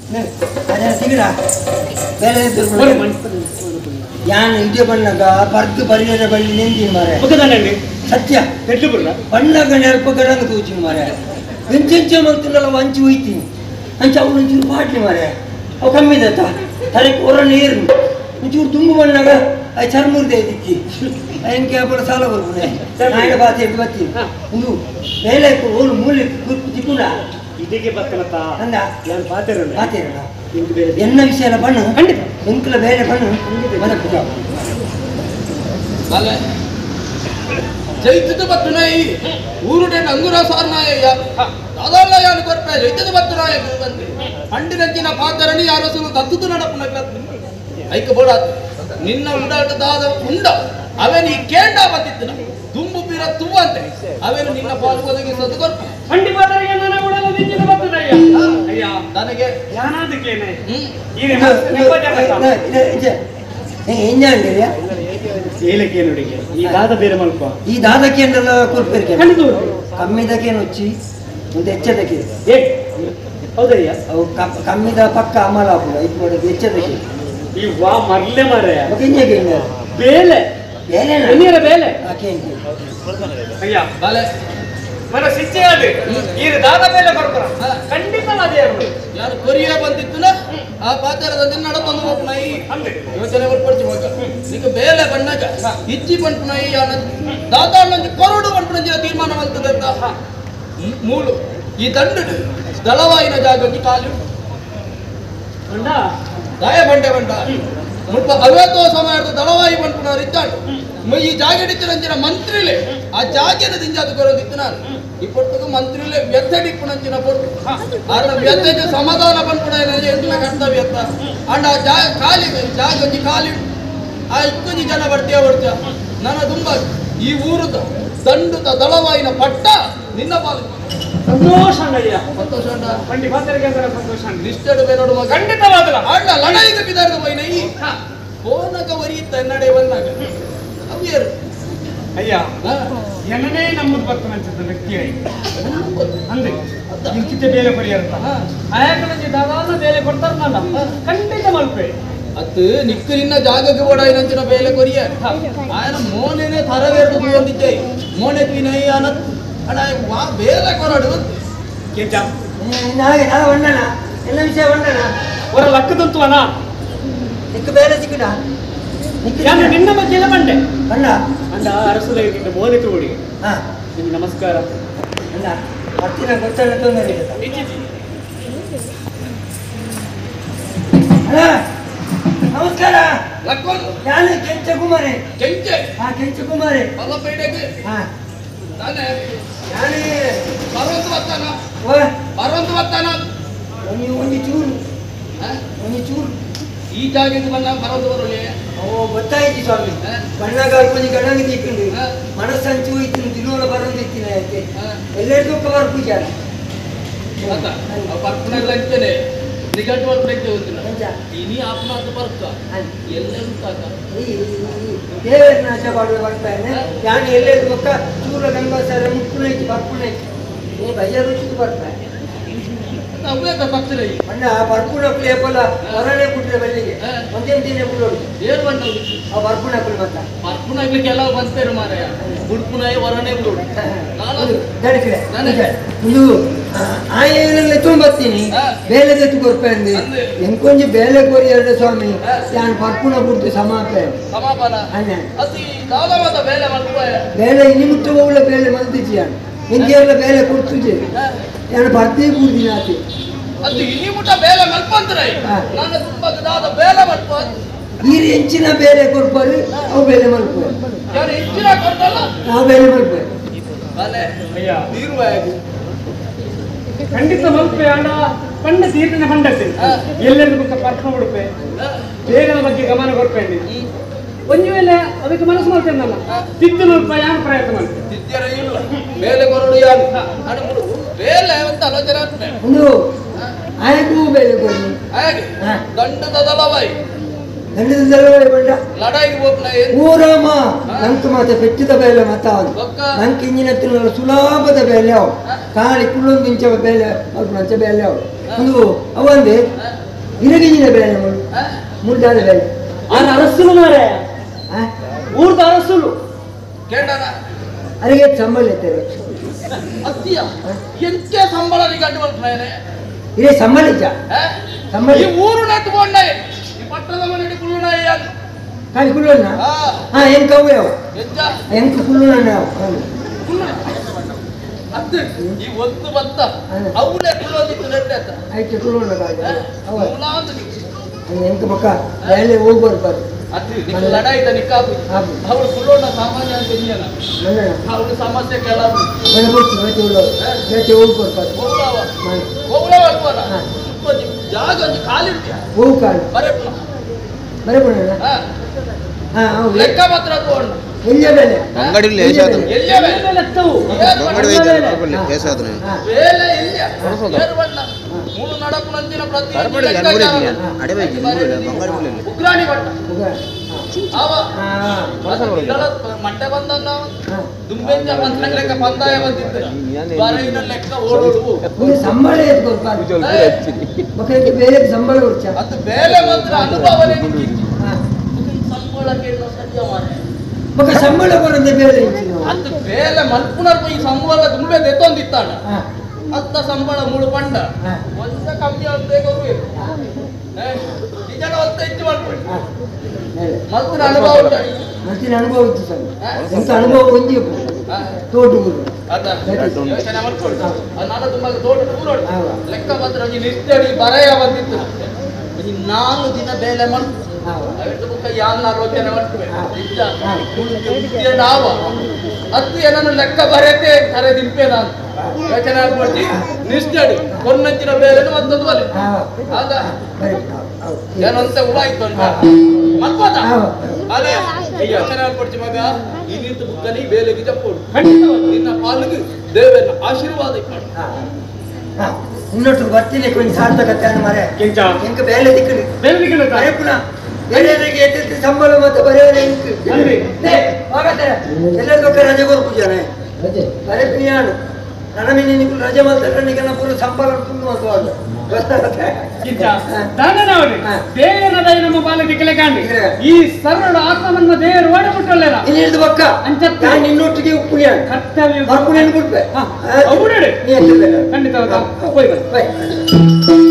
ಅದೇ ಸಿಗಡ ಬೇರೆ ಯಾನ್ ಇದೇ ಬಣ್ಣಗ ಬರ್ದು ಪರಿಹಾರ ಬಳ್ಳಿ ನೆಂದಿನ ಮಾರೆ ಸತ್ಯ ಬಣ್ಣಗ ನೆರಪಗರಂಗ ತೂಚಿನ ಮಾರೆ ಎಂಚೆಂಚ ಮಲ್ತಿನಲ್ಲ ವಂಚಿ ಹೋಯ್ತೀನಿ ಅಂಚ ಅವ್ರು ಒಂಚೂರು ಪಾಟ್ಲಿ ಮಾರೆ ಅವು ಕಮ್ಮಿ ದತ್ತ ತಲೆ ಕೊರ ನೀರು ಒಂಚೂರು ತುಂಬ ಬಣ್ಣಗ ಚರ್ಮುರ್ದೆ ದಿಕ್ಕಿ ಹೆಂಗೆ ಅಬ್ಬರ ಸಾಲ ಬರ್ಬೋದೆ ನಾಳೆ ಬಾತಿ ಎದ್ದು ಬರ್ತೀನಿ ಒಂದು ಬೇಲೆ ಓಲು ಮೂಲೆ ತಿಕ್ಕುಡ ಇದಕ್ಕೆ ಬರ್ತನತ್ತ ಅಂದ ಯಾರು ಪಾತಿರಲ್ಲ ಪಾತಿರಲ್ಲ ಎನ್ನ ವಿಷಯ ಎಲ್ಲ ಬಣ್ಣು ಖಂಡಿತ ಎಂಕಲ ಬೇರೆ ಬಣ್ಣು ಮದಕ್ಕೆ ಜೈತದ ಬತ್ತುನಾಯಿ ಊರುಡೆ ಅಂಗುರ ಸಾರ್ನಾಯ ಅದಲ್ಲ ಯಾರು ಕೊರ್ಪೆ ಜೈತದ ಬತ್ತುನಾಯ ಬಂದೆ ಹಂಡಿನಂಚಿನ ಪಾತರಣಿ ಯಾರು ಸುಲು ತತ್ತುದು ನಡಪುನ ಐಕ ಬೋಡ ನಿನ್ನ ಉಡಾಟದಾದ ಉಂಡ ಅವೇನು ಈ ಕೇಂಡ ಬಂದಿದ್ದನ ತುಂಬು ಬೀರ ತುವ್ವಂತೆ ಅವೇನು ನಿನ್ನ ಪಾಲು ಒದಗಿ ಸದ್ದು ಕೊರ್ಪೆ ಹಂಡಿ ಪಾತರಿಗೆ ನನ್ನ ಉಡಲು ನಿಂಚಿನ ಬತ್ತುನಾಯ ಅಯ್ಯ ನನಗೆ ಯಾನಾದಕ್ಕೇನೆ ಈಗ ಹೆಂಜಾಂಡಿರಿಯ ಏಲಕ್ಕೆ ನೋಡಿಗೆ ಈ ದಾದ ಬೇರೆ ಮಲ್ಪ ಈ ದಾದಕ್ಕೇನೆಲ್ಲ ಕೊರ್ಪೇರಿಕೆ ಖಂಡಿತ ಕಮ್ಮಿದಕ್ಕೇನು వచ్చి ಒಂದು ಹೆಚ್ಚದಕ್ಕೆ ಹೌದಯ್ಯ ಅವು ಕಮ್ಮಿದ ಪಕ್ಕ ಅಮಲ ಆಪುಡ ఇప్పుడు ಹೆಚ್ಚದಕ್ಕೆ ಈ ವಾ ಮರ್ಲೆ ಮಾರೆ ಒಕೆಂಜೆಗೆ ಬೇಲೆ ಬೇಲೆ ನೀರ ಬೇಲೆ ಆಕೆಂಗೆ ಅಯ್ಯ ಬಾಲೆ ಮರ ಸಿಚ್ಚೆ ಆದೆ ಈ ದಾದ ಬೇಲೆ ಬರ್ತಾರ ಖಂಡಿತವಾದ ಯಾರು ಕೊರಿಯ ಬಂದಿತ್ತನ ಆ ಪಾತ್ರದ ನಡತೊಂದು ಹೋಗ್ನಾಯಿ ಅಂದೆ ಯೋಚನೆ ಮಾಡ್ಕೊಡ್ತಿ ಹೋಗ ಈಗ ಬೇಲೆ ಬಣ್ಣಗ ಇಜ್ಜಿ ಬಂಟ್ನಾಯಿ ಯಾನ ದಾದಾಳಂಜಿ ಕೊರಡು ಬಂಟ್ನಂಜಿನ ತೀರ್ಮಾನ ಮಾಡ್ತದೆ ಅಂತ ಮೂಲು ಈ ದಂಡು ದಳವಾಯಿನ ಜಾಗಕ್ಕೆ ಕಾಲು ಅಂಡ ದಾಯ ಬಂಡೆ ಬಂಡ ಮುಲ್ಪ ಅವೇತೋ ಸಮಯದ ದಳವಾಯಿ ಬಂಟ್ನವ್ರು ಇದ್ದಾಳು ಈ ಜಾಗಡಿತ್ತಿನಂಚಿನ ಮಂತ್ರಿಲೆ ಆ ಜಾಗದ ದಿಂಜಾದ ಕೊರದಿತ್ತು ನಾನು ಇಪ್ಪತ್ತು ಮಂತ್ರಿಲೆ ವ್ಯಥಡಿಪ್ಪುನಂಚಿನ ಪೊಟ್ಟು ಆದ್ರೆ ವ್ಯಥೆಗೆ ಸಮಾಧಾನ ಬಂದ್ಬಿಡ ಎಂಟ್ಲ ಕರ್ತವ್ಯ ಅಂತ ಅಂಡ ಆ ಜಾಗಕ್ಕೆ ಕಾಲಿ ಆ ಇಕ್ಕುಜಿ ಜನ ಬರ್ತೀಯ ಬರ್ತೀಯ ನನ್ನ ತುಂಬ ಈ ಊರದ ದಂಡುತ ದಳವಾಯಿನ ಪಟ್ಟ ನಿನ್ನ ಪಾಲು ಸಂತೋಷ ಅಯ್ಯ ಸಂತೋಷ ಬಂಡಿ ಪಾತ್ರೆಗೆ ಸಂತೋಷ ನಿಷ್ಠೆಡು ಬೇನೋಡುವ ಖಂಡಿತವಾದಲ್ಲ ಅಣ್ಣ ಲಡಾಯಿಗೆ ಬಿದ್ದಾರದ ಬೈನ ಈ ಫೋನಕ ಒರಿಯುತ್ತ ನಡೆ ಬಂದಾಗ ಅವ್ಯಾರು ಅಯ್ಯ ಎನ್ನನೇ ನಮ್ಮದು ಬರ್ತನಂಚಿದ್ದ ವ್ಯಕ್ತಿ ಅಂದೆ ಇಂಕಿತ ಬೇಲೆ ಕೊರಿಯಂತ ಆಯಾಕಲಂಜಿ ದಾದಾನ ಬೇಲೆ ಕೊಡ್ತಾರ ನಾನು ಖಂಡಿತ ಮಲ್ಪೆ ಅತ್ತು ನಿಕ್ಕು ನಿನ್ನ ಜಾಗಕ್ಕೆ ಓಡಾಯಿನಂಚಿನ ಬೇಲೆ ಕೊರಿಯ ఆయన ಮೋನೆನೆ ತರವೇರ್ದು ಬಂದಿದ್ದೆ ಮೋನೆ ಪಿನೈ ಅನತ್ ಅಣ್ಣ ವಾ ಬೇಲೆ ಕೊರಡು ಕೇಂಚ ನಾಗೆ ನಾ ಬಂಡಣ ಎಲ್ಲ ವಿಷಯ ಬಂಡಣ ಅವರ ಲಕ್ಕದಂತು ಅನ ನಿಕ್ಕ ಬೇರೆ ಸಿಕ್ಕಡ ಯಾಕೆ ನಿನ್ನ ಬಗ್ಗೆ ಎಲ್ಲ ಬಂಡೆ ಬಂಡ ಅಂಡ ಅರಸುಲಿಗೆ ಮೋನೆ ತೋಡಿ ಹಾ ನಿಮ್ಗೆ ನಮಸ್ಕಾರ ಅಲ್ಲ ಹತ್ತಿರ ಗೊತ್ತಲ್ಲ ತೊಂದರೆ ಅಲ್ಲ ನಮಸ್ಕಾರ ಲಕ್ಕೊಂಡು ನಾನು ಕೆಂಚ ಕುಮಾರಿ ಕೆಂಚೆ ಹಾ ಕೆಂಚ ಕುಮಾರಿ ಬಲ್ಲಪೇಟೆಗೆ ಹಾ ನಾನೇ ನಾನೇ ಬರುವಂತ ಬರ್ತಾನ ಒಂದು ಚೂರು ಒಂದು ಚೂರು ಈ ಜಾಗಕ್ಕೆ ಬಂದಾಗ ಬರೋದು ಬರೋಲಿ ಓ ಗೊತ್ತಾಯ್ತು ಸ್ವಾಮಿ ಬಣ್ಣಗ ಕೊಂಚ ಗಣಂಗ ತಿಕ್ಕೊಂಡು ಮನಸ್ಸಂಚು ಹೋಯ್ತೀನಿ ತಿನ್ನೋಲ ಬರೋದು ಇತ್ತಿನ ಯಾಕೆ ಎಲ್ಲರಿಗೂ ಕವರ್ ಪೂಜಾರ ಬರ್ಪುನಾಗ ಅಂಚನೆ ನಿಗಟ್ಟು ಬರ್ಪುನಕ್ಕೆ ಹೋಗ್ತೀನಿ ಇನಿ ಆಪ್ನಾಥ ಬರ್ತ ಎಲ್ಲರೂ ತಾಕ ದೇವರ ನಾಶ ಮಾಡುವ ಬರ್ತಾನೆ ನಾನು ಎಲ್ಲೆದು ಪಕ್ಕ ಚೂರ ಗಂಗಾಸರ ಮುಕ್ಕುನೈತಿ ಬರ್ಪುನೈತಿ ನೀ ಭಯ ರುಚಿಗೆ ಬರ್ತಾನೆ ಅವ್ಯಾಕ ಬರ್ತೀರ ಅಣ್ಣ ಬರ್ಪುಣ ಪ್ಲೇಪಲ್ಲ ಹೊರನೆ ಬಿಟ್ರೆ ಬಲ್ಲಿಗೆ ಒಂದೇನು ದಿನ ಬಿಡೋದು ಏನ್ ಬಂದ ಆ ಬರ್ಪುಣ ಮತ್ತ ಬರ್ಪುನಾಗ್ಲಿಕ್ಕೆ ಎಲ್ಲ ಬಂತೇರು ಮಾರಾಯ ಬುಡ್ಪುನಾಯಿ ಹೊರನೆ ಬಿಡೋದು ದಡಿಕಡೆ ಇದು ಆಯನೆಲ್ಲ ತೊಂಬತ್ತೀನಿ ಬೇಲೆ ತೆತ್ತು ಕೊರ್ಪಂದು ಎಂಕೊಂಜಿ ಬೇಲೆ ಕೊರಿ ಎರಡು ಸ್ವಾಮಿ ನಾನು ಬರ್ಪುಣ ಬಿಡ್ತು ಸಮಾಪನ ಅಣ್ಣ ಅತಿ ಕಾಲವಾದ ಬೇಲೆ ಮಲ್ಪೆ ಬೇಲೆ ನಿಮಿತ್ತ ಹೋಗ್ಲ ಬೇಲೆ ಮಲ್ತಿಚ್ಚಿ ನಾನು ಎಂಗೆಲ್ಲ ಬೇಲೆ ಕೊಡ್ತಿದ್ದೆ ನಾನು ಬರ್ತೀವಿ ಕೂರ್ತೀನಿ ಆತಿ ಅದು ಇನಿ ಮುಟ ಬೇಲೆ ಮಲ್ಪಂದ್ರೆ ನಾನು ತುಂಬಾ ದಾದ ಬೇಲೆ ಮಲ್ಪ ಈ ಹೆಂಚಿನ ಬೇಲೆ ಕೊಡ್ಬಾರು ಅವು ಬೇಲೆ ಮಲ್ಪು ಯಾರು ಹೆಚ್ಚಿನ ಕೊಡ್ತಲ್ಲ ನಾವು ಬೇಲೆ ಮಲ್ಪು ಅಲ್ಲೇ ಅಯ್ಯ ನೀರುವ ಖಂಡಿತ ಮಲ್ಪೆ ಅಂಡ ಪಂಡ ತೀರ್ಪಿನ ಪಂಡತೆ ಎಲ್ಲರಿಗೂ ಪರ್ಕ ಉಡುಪೆ ಬೇಗನ ಬಗ್ಗೆ ಗಮನ ಕೊಡ್ಪೇನೆ ಒಂದು ವೇಳೆ ಅದಕ್ಕೆ ಮನಸ್ಸು ಮಾಡ್ತೇನಲ್ಲ ತಿದ್ದು ಮಲ್ಪ ಯಾರು ಪ್ರಯತ್ನ ಮಾಡ್ತೇನೆ ತಿದ್ಯರ ಇಲ್ಲ ಬೇಲೆ ಕೊರಡು ಯಾರು ಅಡುಮುಡು ಬೇಲೆ ಅಂತ ಆಲೋಚನೆ ಆಗ್ತದೆ ಒಂದು ಆಯಗೂ ಬೇಲೆ ಕೊಡಿ ಹಾಗೆ ದಂಡದ ದಳವಾಯಿ ಗಂಡದ ದಳವಾಯಿ ಬಂಡ ಲಡಾಯಿಗೆ ಹೋಗ್ನ ಊರಾಮ ನಂಗೆ ಮಾತೆ ಪೆಚ್ಚಿದ ಬೇಲೆ ಮತ್ತ ಅವನು ನಂಗೆ ಇಂಜಿನ ತಿನ್ನಲು ಸುಲಭದ ಬೇಲೆ ಅವು ಕಾಳಿ ಕುಳ್ಳೊಂದು ಇಂಚ ಬೇಲೆ ಅವ್ರು ಮಂಚ ಬೇಲೆ ಅವು ಒಂದು ಅವಂದೆ ಇರಗಿನ ಬೇಳೆ ಮುಳ್ದಾದ ಬೇಳೆ ಅರಸುಲು ಮಾರೆ ಊರ್ದ ಅರಸುಲು ಕೇಂಡನ ಅದಕ್ಕೆ ಸಂಬಳ ಇರ್ತಾರೆ ಅತ್ತಿಯ ಎಂಕೆ ಸಂಬಳ ಗಂಟು ಬರ್ತಾನೆ ಇದೇ ಸಂಬಳ ಇದ್ದ ಸಂಬಳ ಈ ಊರು ನೆಟ್ಕೊಂಡೆ ಈ ಪಟ್ಟಣದ ಮನೆ ಕುಳ್ಳುನಾಯಿ ಕಾಲಿ ಕುಳ್ಳಣ್ಣ ಹಾ ಹೆಂಗ್ ಕವ್ವೆ ಅವು ಎಂಜ ಹೆಂಗ್ ಕುಳ್ಳಣ್ಣ ಅದ್ದು ಈ ಒಂದು ಭತ್ತ ಅವಳೆ ಕುಳ್ಳೋದಿತ್ತು ನೆಟ್ಟೆ ಅಂತ ಆಯ್ತು ಕುಳ್ಳಣ್ಣ ಮುಲಾಂದು ಹೆಂಗ್ ಮಕ್ಕ ಎಲ್ಲಿ ಹೋಗಿ ಬರ್ಬಾರ್ದು ಅದು ಲಡಾಯಿದ ನಿಕ್ಕಾಪು ಅವಳು ಕುಳ್ಳೋಣ ಸಾಮಾನ್ಯ ಅಂತ ಇಲ್ಲಲ್ಲ ಅವಳು ಸಮಸ್ಯೆ ಕೇಳೋದು ಮನೆ ಕೊಡ್ತು ಮತ್ತೆ ಹೋಗಿ ಬರ್ಬಾರ್ದು ಹೋಗ್ಲವ ಅಲ್ವಲ್ಲ ಜಾಗ ಒಂದು ಕಾಲಿರ್ತೀಯ ಹೋಗು ಕಾಲು ಬರೇ ಬರಬೇಡ ಹಾ ಹೌದು ಲೆಕ್ಕ ಮಾತ್ರ ತಗೊಂಡು ಎಲ್ಲೇ ಬೇಲೆ ಅಂಗಡಿಲಿ ಏಸಾದನು ಎಲ್ಲೇ ಎಲ್ಲೆಲ್ಲ ಎತ್ತವು ಅಂಗಡಿ ವೈದ್ಯರು ಏಸಾದನು ಬೇಲೆ ಎಲ್ಲಿಯ ಏರ್ಬಣ್ಣ ಮೂರು ನಡಕು ನಂದಿನ ಪ್ರತಿ ಅಡೆ ವೈದ್ಯ ಬಂಗಾಡಿ ಮುಳ್ಳಿ ಉಗ್ರಾಣಿ ಬಣ್ಣ ಅವ ಬಳಸ ಮಂಟೆ ಬಂದ ದುಂಬೆಂಜ ಮಂತ್ರಕ್ಕೆ ಪಂದಾಯ ಬಂದಿದ್ದ ಬರೀನ ಲೆಕ್ಕ ಓಡೋಡು ಸಂಬಳ ಎದ್ದು ಬರ್ಬಾರ್ದು ಮಕ್ಕಳಿಗೆ ಬೇರೆ ಸಂಬಳ ಉಚ್ಚ ಅದು ಬೇಲೆ ಮಾತ್ರ ಅನುಭವನೇ ಸಂಬಳಕ್ಕೆ ಸತ್ಯ ಮಾರೆ ಮಕ್ಕ ಸಂಬಳ ಬರೋದೇ ಬೇರೆ ಅದು ಬೇಲೆ ಮಲ್ಪುನರ್ ಈ ಸಂಬಳ ದುಂಬೆ ಎತ್ತೊಂದಿತ್ತಾಣ ಅತ್ತ ಸಂಬಳ ಮೂಳು ಪಂಡ ಒಂದ ಕಮ್ಮಿ ಅಂತ ನಿಜನ ಹೊತ್ತ ಹೆಚ್ಚು ಮಾಡ್ಕೊಳ್ಳಿ ಮಲ್ಪುನ ಅನುಭವ ಮತ್ತಿನ ಅನುಭವ ಇತ್ತು ಸರ್ ಎಂತ ಅನುಭವ ಒಂದಿ ತೋಟ ಊರು ಅದ ಯೋಚನೆ ಮಾಡ್ಕೊಳ್ಳಿ ನಾನು ತುಂಬ ತೋಟ ಊರೋಡು ಲೆಕ್ಕ ಮಾತ್ರ ನಿತ್ಯಡಿ ಬರೆಯ ಬಂದಿತ್ತು ಈ 4 ದಿನ ಬೇಲೆ ಮಾಡ್ತು ಆಲೋಚನೆ ಮಾಡ್ತೇವೆ ನಿಜ ನಾವ ಅತ್ತು ಏನನ್ನು ಲೆಕ್ಕ ಬರೆಯತೆ ಕರೆ ದಿಂಪೆ ನಾನು ಯೋಚನೆ ಮಾಡ್ಕೊಳ್ತಿ ನಿಷ್ಠಡಿ ಕೊನ್ನಂಚಿನ ಬೇರೆ ಮತ್ತೊಂದು ಬಲೆ ಆಗ ಏನಂತ ಉಳಾಯ್ತು ಅಂತ ಮತ್ಪದ ಅದೇ ಯೋಚನೆ ಮಾಡ್ಕೊಡ್ತಿ ಮಗ ಈ ನಿಂತು ಬುಕ್ಕನಿ ಬೇಲೆಗೆ ಜಪ್ಪೋಡು ನಿನ್ನ ಪಾಲಿಗೆ ದೇವರ ಆಶೀರ್ವಾದ ಇಟ್ಕೊಂಡು ಇನ್ನೊಟ್ಟು ಬರ್ತೀನಿ ಕೊಂಚ ಸಾರ್ಥಕತೆ ಮರೆ ಕೆಂಚ ಎಂಕ ಬೇಲೆ ದಿಕ್ಕಡಿ ಬೇರೆ ದಿಕ್ಕಲು ಬರೆ ಪುನಃ ಎಲ್ಲರಿಗೆ ಎದ್ದಿದ್ದು ಸಂಬಳ ಮತ್ತೆ ಬರೆಯೋದೇ ಇಂಕು ಎಲ್ಲರಿಗೂ ರಜೆ ಕೊಡ್ಪುಜಾನೆ ಬರೆ ಪಿಯಾನು ನನ್ನ ಮೀನು ನಿಮ್ಗೆ ರಜೆ ಮಾಡ್ತಾರೆ ನಿಗನ ಪೂರ ಸಂಬಳ ತುಂಬ ಮಾತುವಾಗ ದೇವರ ನಮ್ಮ ಬಾಲ ದಿಕ್ಕಲೆ ಕಾಂಡಿ ಈ ಸರಳ ಆತ್ಮವನ್ನ ದೇವರು ಓಡಿಬಿಟ್ಟಲ್ಲ ಇಲ್ಲಿ ಹಿಡಿದು ಬಕ್ಕ ನಾನು ನಿನ್ನೊಟ್ಟಿಗೆ ಉಪ್ಪುಣ್ಯಾನು ಕರ್ತವ್ಯ ಬರ್ಪುಣ್ಯಾನು ಬಿಡ್ಬೆ ನೀ ಖಂಡಿತ ಹೋಯ್ ಬನ್ನಿ